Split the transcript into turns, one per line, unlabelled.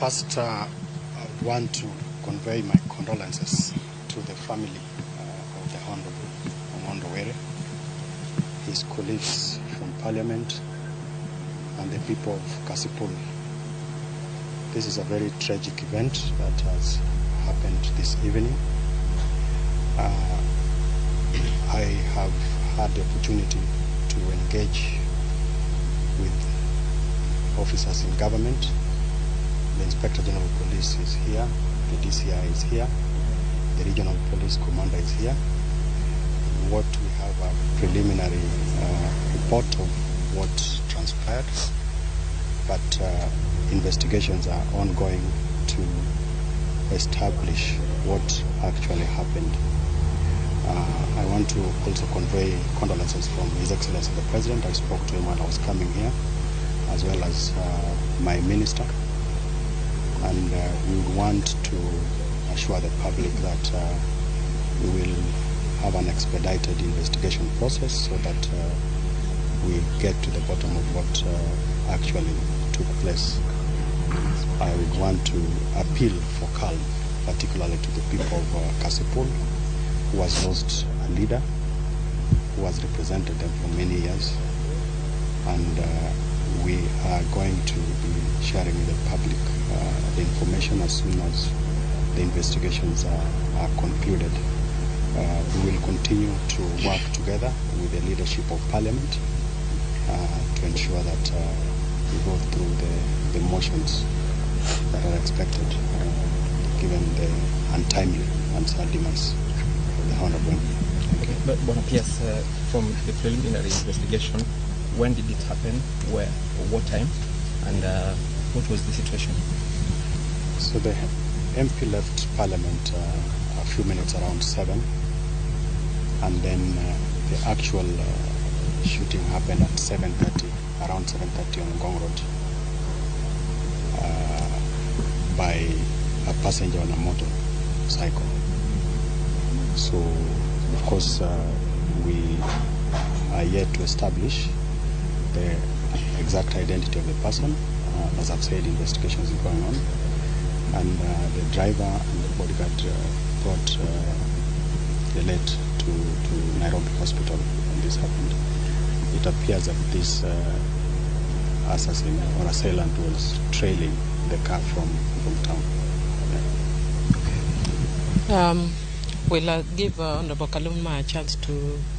First, I want to convey my condolences to the family of the Honorable Ong'ondo Were, his colleagues from Parliament, and the people of Kasipul. This is a very tragic event that has happened this evening. I have had the opportunity to engage with officers in government. The Inspector General of Police is here, the DCI is here, the Regional Police Commander is here. What we have a preliminary report of what transpired, but investigations are ongoing to establish what actually happened. I want to also convey condolences from His Excellency the President. I spoke to him when I was coming here, as well as my minister. And we would want to assure the public that we will have an expedited investigation process so that we get to the bottom of what actually took place. I would want to appeal for calm, particularly to the people of Kasipul, who has lost a leader who has represented them for many years. And we are going to be sharing with the public the information as soon as the investigations are concluded. We will continue to work together with the leadership of Parliament to ensure that we go through the motions that are expected, given the untimely and sad demise of the Honorable.
Okay, but Pierce, from the preliminary investigation, when did it happen, where, or what time, and what was the situation?
So the MP left Parliament a few minutes around 7, and then the actual shooting happened at 7:30, around 7:30 on Ngong Road, by a passenger on a motorcycle. So, of course, we are yet to establish the exact identity of the person. As I've said, investigations are going on, and the driver and the bodyguard brought the late to Nairobi Hospital when this happened. It appears that this assassin or assailant was trailing the car from town.
Yeah. We'll give Honorable Kaluma a chance to